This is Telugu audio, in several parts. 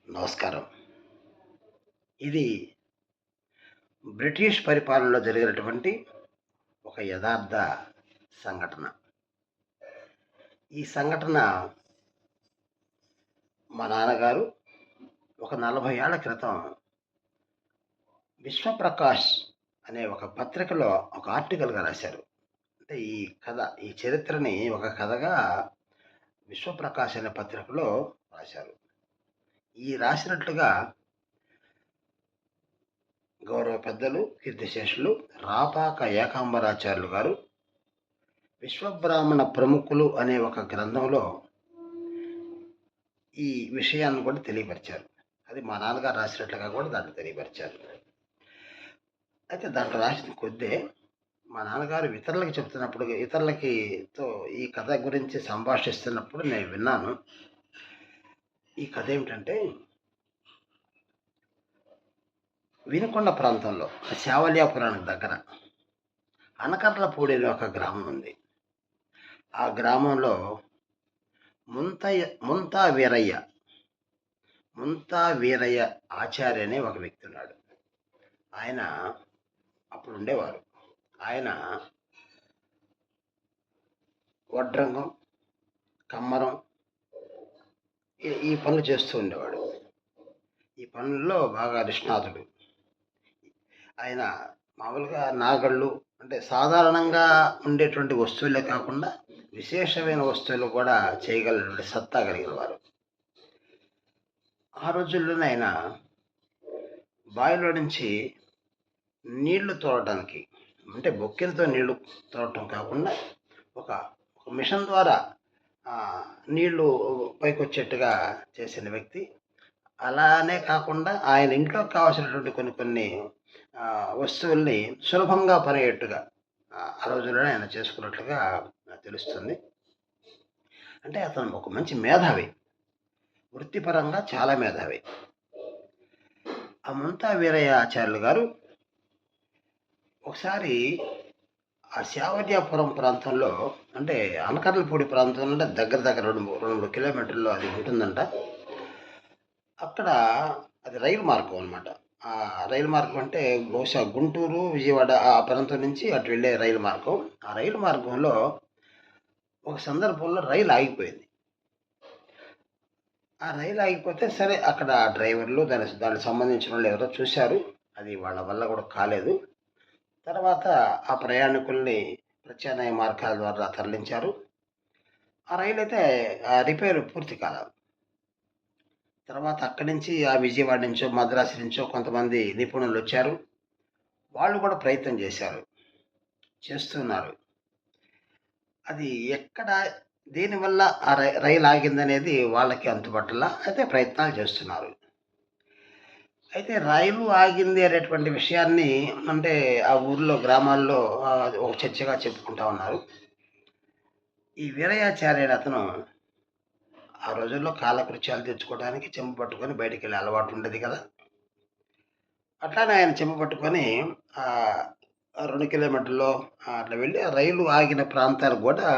నమస్కారం. ఇది బ్రిటిష్ పరిపాలనలో జరిగినటువంటి ఒక యథార్థ సంఘటన. ఈ సంఘటన మా నాన్నగారు ఒక 40 ఏళ్ల క్రితం 'విశ్వప్రకాష్' అనే ఒక పత్రికలో ఒక ఆర్టికల్‌గా రాశారు. అంటే ఈ చరిత్రని ఒక కథగా 'విశ్వప్రకాష్' అనే పత్రికలో రాశారు. ఈ రాసినట్లుగా గౌరవ పెద్దలు, కీర్తిశేషులు రాపాక ఏకాంబరాచార్యులు గారు 'విశ్వబ్రాహ్మణ ప్రముఖులు' అనే ఒక గ్రంథంలో ఈ విషయాన్ని కూడా తెలియపరిచారు. అది మా నాన్నగారు రాసినట్లుగా కూడా దాంట్లో తెలియపరిచారు. అయితే దాంట్లో రాసిన కొద్దే మా నాన్నగారు ఇతరులతో ఈ కథ గురించి సంభాషిస్తున్నప్పుడు నేను విన్నాను. ఈ కథ ఏమిటంటే, వినుకొండ ప్రాంతంలో శావల్యాపురానికి దగ్గర అనకర్లపూడి అనే ఒక గ్రామం ఉంది. ఆ గ్రామంలో ముంతా వీరయ్య ఆచార్య అనే ఒక వ్యక్తి ఉన్నాడు. ఆయన అప్పుడు ఉండేవారు. ఆయన వడ్రంగం, కమ్మరం ఈ పనులు చేస్తూ ఉండేవాడు. ఈ పనుల్లో బాగా నిష్ణాతుడు. ఆయన మామూలుగా నాగళ్ళు అంటే సాధారణంగా ఉండేటువంటి వస్తువులే కాకుండా విశేషమైన వస్తువులు కూడా చేయగలిగినటువంటి సత్తా కలిగిన వారు. ఆ రోజుల్లోనే ఆయన బావిలో నుంచి నీళ్లు తోడటానికి, అంటే బొక్కెలతో నీళ్లు తోడటం కాకుండా ఒక మిషన్ ద్వారా నీళ్లు పైకొచ్చేట్టుగా చేసిన వ్యక్తి. అలానే కాకుండా ఆయన ఇంట్లోకి కావాల్సినటువంటి కొన్ని వస్తువుల్ని సులభంగా పనిగట్టుగా ఆ రోజుల్లోనే ఆయన చేసుకున్నట్లుగా తెలుస్తుంది. అంటే అతను ఒక మంచి మేధావి, వృత్తిపరంగా చాలా మేధావి. ఆ ముంతా వీరయ్య ఆచార్యులు గారు ఒకసారి ఆ శావల్యాపురం ప్రాంతంలో, అంటే అనకర్లపూడి ప్రాంతంలో దగ్గర 2-3 కిలోమీటర్లో అది ఉంటుందంట. అక్కడ అది రైలు మార్గం అనమాట. ఆ రైలు మార్గం అంటే బహుశా గుంటూరు, విజయవాడ ఆ ప్రాంతం నుంచి అటు వెళ్ళే రైలు మార్గం. ఆ రైలు మార్గంలో ఒక సందర్భంలో రైలు ఆగిపోయింది. ఆ రైలు ఆగిపోతే సరే, అక్కడ డ్రైవర్లు దానికి సంబంధించిన వాళ్ళు ఎవరో చూశారు. అది వాళ్ళ వల్ల కూడా కాలేదు. తర్వాత ఆ ప్రయాణికుల్ని ప్రత్యామ్నాయ మార్గాల ద్వారా తరలించారు. ఆ రైలు అయితే రిపేర్ పూర్తి కాలేదు. తర్వాత అక్కడి నుంచి విజయవాడ నుంచో మద్రాసు నుంచో కొంతమంది నిపుణులు వచ్చారు. వాళ్ళు కూడా ప్రయత్నం చేస్తున్నారు. అది దేనివల్ల ఆ రైలు ఆగిందనేది వాళ్ళకి అంతుపట్టలా. అయితే ప్రయత్నాలు చేస్తున్నారు. అయితే రైలు ఆగింది అనేటువంటి విషయాన్ని అంటే ఆ ఊర్లో గ్రామాల్లో ఒక చర్చగా చెప్పుకుంటా ఉన్నారు. ఈ వీరయాచార్యుడు అతను ఆ రోజుల్లో కాలకృత్యాలు తెచ్చుకోవడానికి చెంబు పట్టుకొని బయటికి వెళ్ళే అలవాటు ఉండేది కదా. అట్లానే ఆయన చెంబు పట్టుకొని 2 కిలోమీటర్లో అట్లా వెళ్ళి ఆ రైలు ఆగిన ప్రాంతాలకు కూడా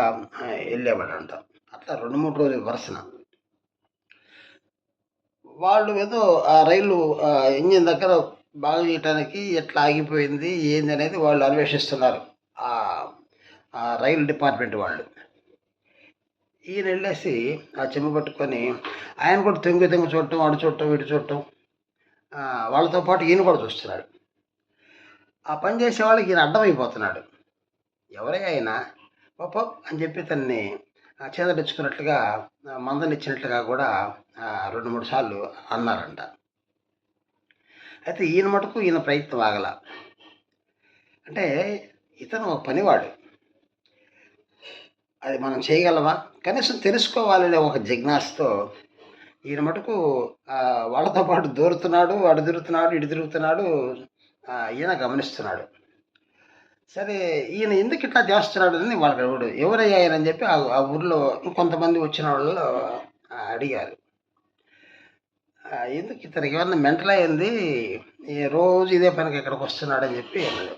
వెళ్ళేవాడంట. అట్లా 2-3 రోజుల వరుసన వాళ్ళు ఏదో ఆ రైలు ఇంజిన్ దగ్గర బాగు చేయటానికి ఎట్లా ఆగిపోయింది ఏంది అనేది వాళ్ళు అన్వేషిస్తున్నారు, ఆ రైలు డిపార్ట్మెంట్ వాళ్ళు. ఈయన వెళ్ళేసి ఆ చెంబు పట్టుకొని ఆయన కూడా తెంగు చూడటం, అటు చూడటం, ఇటు చూడటం, వాళ్ళతో పాటు ఈయన కూడా చూస్తున్నాడు. ఆ పని చేసే వాళ్ళకి ఈయన అడ్డమైపోతున్నాడు. ఎవరైనా ఆయన పాప అని చెప్పి తన్ని చేదరించుకున్నట్లుగా, మందలిచ్చినట్లుగా కూడా 2-3 సార్లు అన్నారంట. అయితే ఈయన మటుకు ఈయన ప్రయత్నం ఆగల. అంటే ఇతను ఒక పనివాడు, అది మనం చేయగలమా కనీసం తెలుసుకోవాలనే ఒక జిజ్ఞాసతో ఈయన మటుకు వాళ్ళతో పాటు దూరుతున్నాడు, అటు తిరుగుతున్నాడు, ఇటు తిరుగుతున్నాడు. ఈయన గమనిస్తున్నాడు. సరే, ఈయన ఎందుకు ఇట్లా చేస్తున్నాడు అని వాళ్ళకి ఎవరయ్యా ఆయన అని చెప్పి ఆ ఊర్లో ఇంకొంతమంది వచ్చిన వాళ్ళు అడిగారు. ఎందుకు ఇతనికి ఏమన్నా మెంటల్ అయింది, రోజు ఇదే పనికి ఇక్కడికి వస్తున్నాడని చెప్పి అన్నాడు.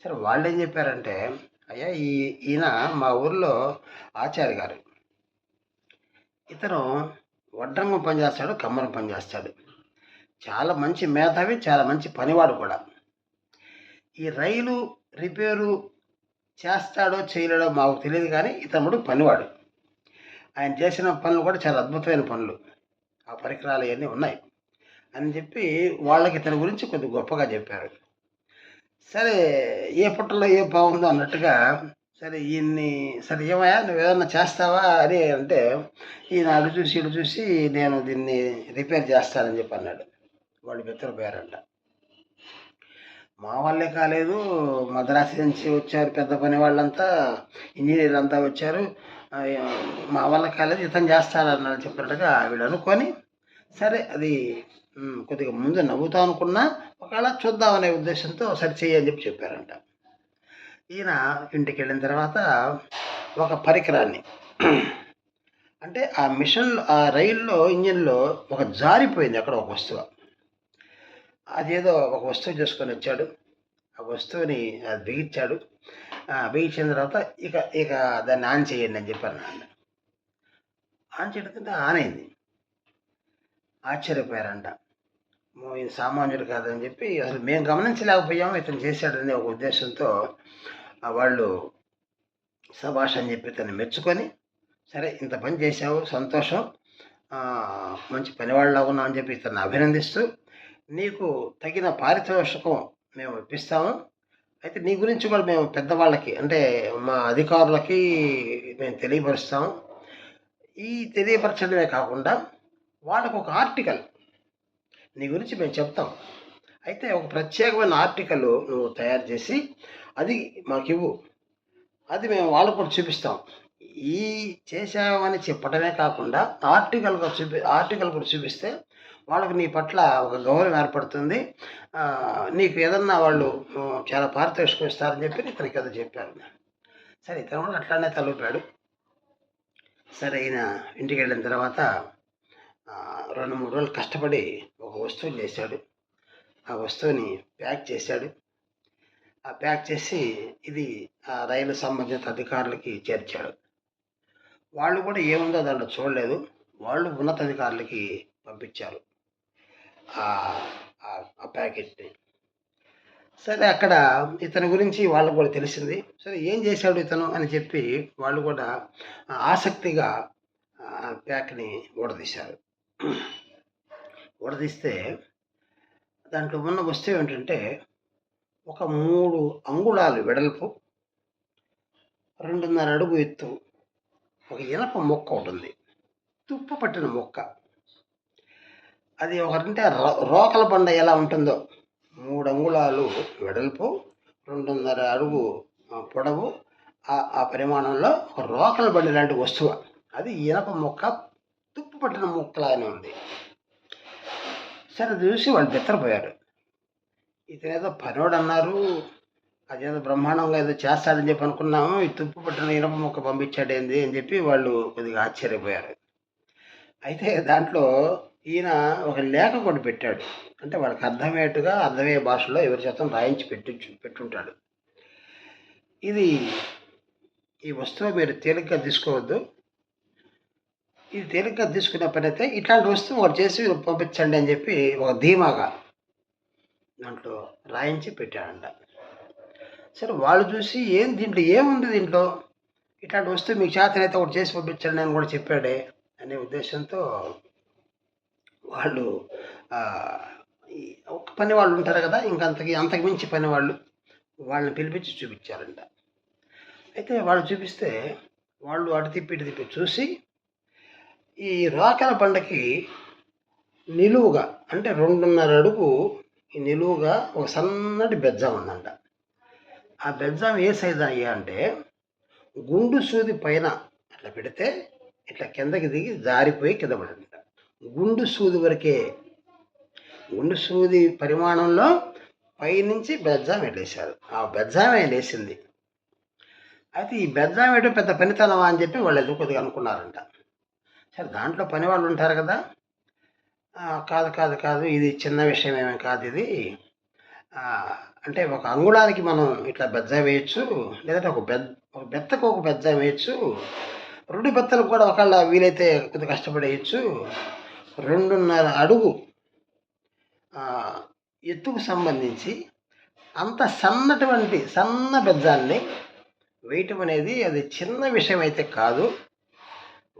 సరే, వాళ్ళు ఏం చెప్పారంటే, అయ్యా ఈయన మా ఊర్లో ఆచార్య గారు, ఇతను వడ్రంగం పని చేస్తాడు, కమ్మరం పని చేస్తాడు. చాలా మంచి మేధావి, చాలా మంచి పనివాడు కూడా. ఈ రైలు రిపేరు చేస్తాడో చేయలేడో మాకు తెలియదు, కానీ ఇతనుడు పనివాడు. ఆయన చేసిన పనులు కూడా చాలా అద్భుతమైన పనులు. ఆ పరికరాలు ఇవన్నీ ఉన్నాయి అని చెప్పి వాళ్ళకి ఇతని గురించి కొద్ది గొప్పగా చెప్పారు. సరే, ఏ పుట్టలో ఏ బాగుందో అన్నట్టుగా, సరే ఈయన్ని, సరే ఏమయ్యా నువ్వేమన్నా చేస్తావా అని అంటే, ఈయన అటు చూసి ఇటు చూసి నేను దీన్ని రిపేర్ చేస్తానని చెప్పి అన్నాడు. వాళ్ళు బెత్తరపోయారంట. మా వాళ్ళే కాలేదు, మద్రాసు నుంచి వచ్చారు పెద్ద పని వాళ్ళంతా, ఇంజనీర్లు అంతా వచ్చారు, మా వల్ల కాలేదు, ఇతను చేస్తాడన్నాడు చెప్పినట్టుగా వీళ్ళు అనుకొని, సరే అది కొద్దిగా ముందు నవ్వుతాం అనుకున్నా, ఒకవేళ చూద్దామనే ఉద్దేశంతో సరి చేయని చెప్పి చెప్పారంట. ఈయన ఇంటికి వెళ్ళిన తర్వాత ఒక పరికరాన్ని, అంటే ఆ మిషన్, ఆ రైల్లో ఇంజిన్లో ఒక జారిపోయింది అక్కడ ఒక వస్తువు. అదేదో ఒక వస్తువు చేసుకొని వచ్చాడు. ఆ వస్తువుని అది బిగించాడు. బిగించిన తర్వాత ఇక ఇక దాన్ని ఆన్ చేయండి అని చెప్పాను. ఆన్ చేయడంతో ఆన్ అయింది. ఆశ్చర్యపోయారంట. ఇది సామాన్యుడు కాదని చెప్పి, అసలు మేము గమనించలేకపోయాము, ఇతను చేశాడనే ఒక ఉద్దేశంతో వాళ్ళు శభాష్ అని చెప్పి ఇతన్ని మెచ్చుకొని, సరే ఇంత పని చేశావు, సంతోషం, మంచి పనివాళ్ళగా ఉన్నావు అని చెప్పి ఇతన్ని అభినందిస్తూ, నీకు తగిన పారితోషికం మేము ఇప్పిస్తాము. అయితే నీ గురించి కూడా మేము పెద్దవాళ్ళకి, అంటే మా అధికారులకి మేము తెలియపరుస్తాము. ఈ తెలియపరచడమే కాకుండా వాళ్ళకు ఒక ఆర్టికల్ నీ గురించి మేము చెప్తాం. అయితే ఒక ప్రత్యేకమైన ఆర్టికల్ నువ్వు తయారు చేసి అది మాకు ఇవ్వు, అది మేము వాళ్ళకు కూడా చూపిస్తాం. ఈ చేసామని చెప్పడమే కాకుండా ఆర్టికల్ కూడా చూపిస్తే వాళ్ళకి నీ పట్ల ఒక గౌరవం ఏర్పడుతుంది, నీకు ఏదన్నా వాళ్ళు చాలా పారితోషికం ఇస్తారని చెప్పి ఇతనికి ఏదో చెప్పారు. సరే, ఇతను కూడా అట్లానే తలూపాడు. సరే, ఈయన ఇంటికి వెళ్ళిన తర్వాత 2-3 రోజులు కష్టపడి ఒక వస్తువుని చేశాడు. ఆ వస్తువుని ప్యాక్ చేశాడు. ఆ ప్యాక్ చేసి ఇది ఆ రైలు సంబంధిత అధికారులకి చేర్చాడు. వాళ్ళు కూడా ఏముందో దాంట్లో చూడలేదు, వాళ్ళు ఉన్నతాధికారులకి పంపించారు ఆ ప్యాకెట్ని. సరే, అక్కడ ఇతని గురించి వాళ్ళకు కూడా తెలిసింది. సరే, ఏం చేశాడు ఇతను అని చెప్పి వాళ్ళు కూడా ఆసక్తిగా ప్యాక్ని ఊడదీశారు. ఊడదీస్తే దాంట్లో ఉన్న వస్తువు ఏంటంటే, ఒక 3 అంగుళాలు వెడల్పు, 2.5 అడుగు ఎత్తు, ఒక ఇనప మొక్క ఒకటి ఉంది, తుప్పు పట్టిన మొక్క. అది ఒకటంటే రోకల బండ ఎలా ఉంటుందో, 3 అంగుళాలు వెడల్పు, 2.5 అడుగు పొడవు, ఆ పరిమాణంలో ఒక రోకల బండి లాంటి వస్తువు. అది ఇనప మొక్క, తుప్పు పట్టిన మొక్కలాగానే ఉంది. సరే, చూసి వాళ్ళు బెత్తరపోయారు. ఇతనేదో పనోడు అన్నారు, అదేదో బ్రహ్మాండంగా ఏదో చేస్తాడని చెప్పి అనుకున్నాము, ఈ తుప్పు పట్టిన ఇనప మొక్క పంపించాడేంది అని చెప్పి వాళ్ళు కొద్దిగా ఆశ్చర్యపోయారు. అయితే దాంట్లో ఈయన ఒక లేఖ కూడా పెట్టాడు. అంటే వాళ్ళకి అర్థమయ్యే భాషలో ఎవరి చేతం రాయించి పెట్టుంటాడు. ఈ వస్తువు మీరు తేలిగ్గా తీసుకోవద్దు, ఇది తేలిగ్గా తీసుకునే పని అయితే ఇట్లాంటి వస్తువు ఒకటి చేసి పంపించండి అని చెప్పి ఒక ధీమాగా దాంట్లో రాయించి పెట్టాడంట. సరే, వాళ్ళు చూసి దీంట్లో ఏముంది, దీంట్లో ఇట్లాంటి వస్తువు మీకు చేతనైతే ఒకటి చేసి పంపించండి అని కూడా చెప్పాడే అనే ఉద్దేశంతో వాళ్ళు ఒక పని వాళ్ళు ఉంటారు కదా, అంతకు మించి పని వాళ్ళని పిలిపించి చూపించారంట. అయితే వాళ్ళు చూపిస్తే వాళ్ళు అటు తిప్పి ఇటు తిప్పి చూసి, ఈ రోకల బండకి నిలువుగా, అంటే 2.5 అడుగు నిలువుగా ఒక సన్నటి బెజ్జాం ఉందంట. ఆ బెజ్జాం ఏ సైజు అయ్యా అంటే, గుండు సూది పైన అట్లా పెడితే ఇట్లా కిందకి దిగి జారిపోయి కింద పడిందంట. గుండు సూది వరకే, గుండు సూది పరిమాణంలో పైనుంచి బెజ్జాం వేసేశారు. ఆ బెజ్జామే వేసింది. అయితే ఈ బెజ్జాం వేయడం పెద్ద పనితనమా అని చెప్పి వాళ్ళు ఎదురు కొద్దిగా అనుకున్నారంట. సరే, దాంట్లో పని వాళ్ళు ఉంటారు కదా, కాదు, ఇది చిన్న విషయం ఏమీ కాదు, ఇది అంటే ఒక అంగుళానికి మనం ఇట్లా బెజ్జాం వేయచ్చు, లేదంటే ఒక బెత్తకు ఒక బెజ్జాం వేయచ్చు, రెండు బెత్తలకు కూడా ఒకళ్ళ వీలైతే కొద్దిగా కష్టపడేయచ్చు. 2.5 అడుగు ఎత్తుకు సంబంధించి అంత సన్న బెజ్జాన్ని వేయటం అనేది అది చిన్న విషయం అయితే కాదు.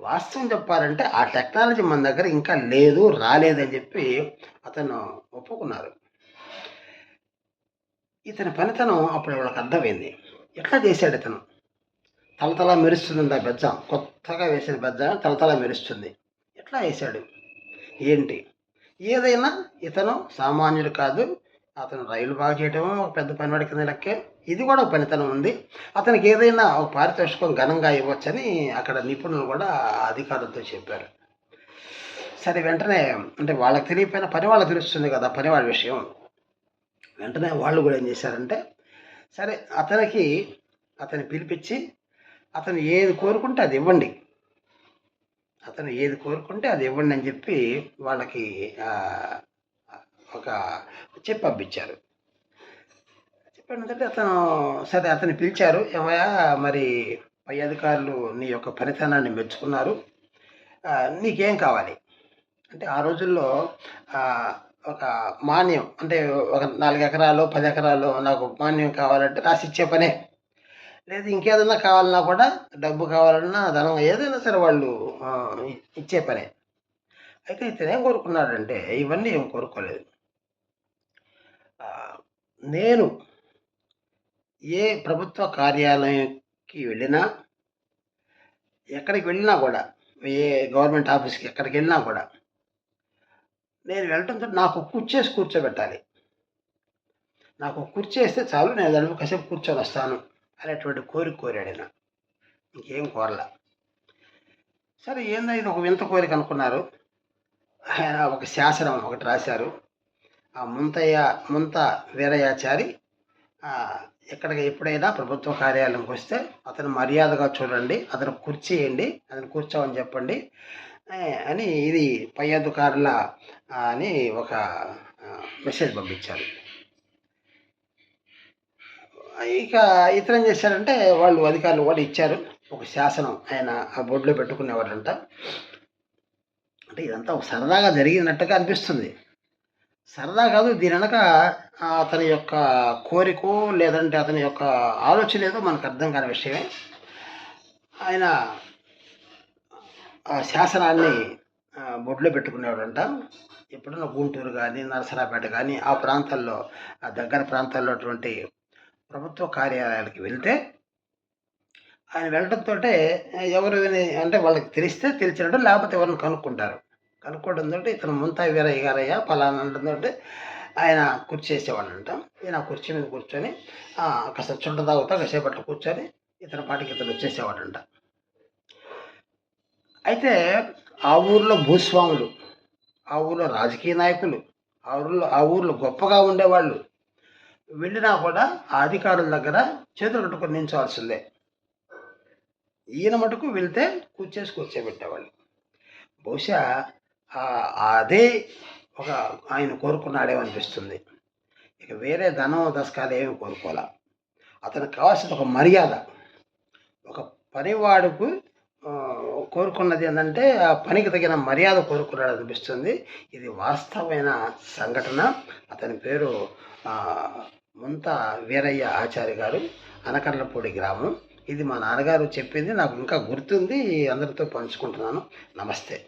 వాస్తవం చెప్పాలంటే ఆ టెక్నాలజీ మన దగ్గర ఇంకా లేదు, రాలేదని చెప్పి అతను ఒప్పుకున్నారు. ఇతని పనితనం అప్పుడు వాళ్ళకి అర్థమైంది. ఎట్లా చేశాడు ఇతను? తలతలా మెరుస్తుంది ఆ బెజ్జం, కొత్తగా వేసిన బెజ్జం తలతలా మెరుస్తుంది. ఎట్లా వేశాడు ఏంటి? ఏదైనా ఇతను సామాన్యుడు కాదు. అతను రైలు బాగా చేయటం ఒక పెద్ద పనివాడి కింద లెక్కే. ఇది కూడా ఒక పనితనం ఉంది. అతనికి ఏదైనా ఒక పారితోషికం ఘనంగా ఇవ్వచ్చని అక్కడ నిపుణులు కూడా అధికారులతో చెప్పారు. సరే, వెంటనే అంటే వాళ్ళకి తెలియకపోయినా పని వాళ్ళకి తెలుస్తుంది కదా, పనివాడి విషయం. వెంటనే వాళ్ళు కూడా ఏం చేశారంటే, సరే అతన్ని పిలిపించి అతను ఏది కోరుకుంటే అది ఇవ్వండి, అని చెప్పి వాళ్ళకి ఒక చెప్పి పంపించారు. చెప్పినంటే అతను పిలిచారు. ఏమయ్యా, మరి పై అధికారులు నీ యొక్క పనితనాన్ని మెచ్చుకున్నారు, నీకేం కావాలి అంటే ఆ రోజుల్లో ఒక మాన్యం అంటే ఒక 4 ఎకరాలు 10 ఎకరాలు నాకు మాన్యం కావాలంటే రాసిచ్చే పనే. లేదు ఇంకేదన్నా కావాలన్నా కూడా, డబ్బు కావాలన్నా, ధనం ఏదైనా సరే వాళ్ళు ఇచ్చే పనే. అయితే ఇతను ఏం కోరుకున్నాడంటే ఇవన్నీ ఏం కోరుకోలేదు. నేను ఏ ప్రభుత్వ కార్యాలయంకి వెళ్ళినా, ఎక్కడికి వెళ్ళినా కూడా, ఏ గవర్నమెంట్ ఆఫీస్కి ఎక్కడికి వెళ్ళినా కూడా నేను వెళ్ళటంతో నాకు కుర్చేసి కూర్చోబెట్టాలి. నాకు కుర్చేస్తే చాలు, నేను దాని కాసేపు కూర్చొని వస్తాను అనేటువంటి కోరాడు. ఇంకేం కోరలా. సరే, ఏందో ఇది ఒక వింత కోరిక అనుకున్నారు. ఆయన ఒక శాసనం ఒకటి రాశారు. ఆ ముంత వీరయాచారి ఎక్కడికి ఎప్పుడైనా ప్రభుత్వ కార్యాలయంకి వస్తే అతను మర్యాదగా చూడండి, అతను కుర్చీయండి, అతను కూర్చోమని చెప్పండి అని ఇది పై అధికారుల అని ఒక మెసేజ్ పంపించారు. ఇక ఇతను ఏం చేశారంటే వాళ్ళు అధికారులు కూడా ఇచ్చారు ఒక శాసనం. ఆయన ఆ బోర్డులో పెట్టుకునేవారంట. అంటే ఇదంతా ఒక సరదాగా జరిగినట్టుగా అనిపిస్తుంది. సరదా కాదు, దీని వెనక అతని యొక్క కోరికో లేదంటే అతని యొక్క ఆలోచన ఏదో మనకు అర్థం కాని విషయమే. ఆయన ఆ శాసనాన్ని బొడ్లో పెట్టుకునేవాడంట. ఎప్పుడన్నా గుంటూరు కానీ, నరసరాపేట కానీ ఆ ప్రాంతాల్లో, ఆ దగ్గర ప్రాంతాల్లో అటువంటి ప్రభుత్వ కార్యాలయాలకు వెళ్తే ఆయన వెళ్ళడంతో ఎవరు అంటే వాళ్ళకి తెలిసినట్టు, లేకపోతే ఎవరిని కనుక్కోవడంతో ఇతను ముంతా వీరయ్య గారయ్య పలానా అంటుందంటే ఆయన కుర్చీ వేసేవాళ్ళంట. ఈయన కుర్చీ మీద కూర్చొని కాస్త చుంట తాగుతా కాసేపట్లో కూర్చొని ఇతని పాటికి ఇతను వచ్చేసేవాడంట. అయితే ఆ ఊర్లో భూస్వాములు, ఆ ఊర్లో రాజకీయ నాయకులు, ఆ ఊర్లో గొప్పగా ఉండేవాళ్ళు వెళ్ళినా కూడా ఆ అధికారుల దగ్గర చేతులు కట్టుకొని నించోవాల్సిందే. ఈయన మటుకు వెళ్తే కూర్చోబెట్టేవాళ్ళు. బహుశా అదే ఒక ఆయన కోరుకున్నాడేమనిపిస్తుంది. ఇక వేరే ధనం దశకాలు ఏమి కోరుకోవాలా. అతనికి కావాల్సిన ఒక మర్యాద, ఒక పనివాడుకు కోరుకున్నది ఏంటంటే ఆ పనికి తగిన మర్యాద కోరుకున్నాడు అనిపిస్తుంది. ఇది వాస్తవమైన సంఘటన. అతని పేరు ముంత వీరయ్య ఆచారి గారు, అనకర్లపూడి గ్రామం. ఇది మా నాన్నగారు చెప్పింది, నాకు ఇంకా గుర్తుంది, అందరితో పంచుకుంటున్నాను. నమస్తే.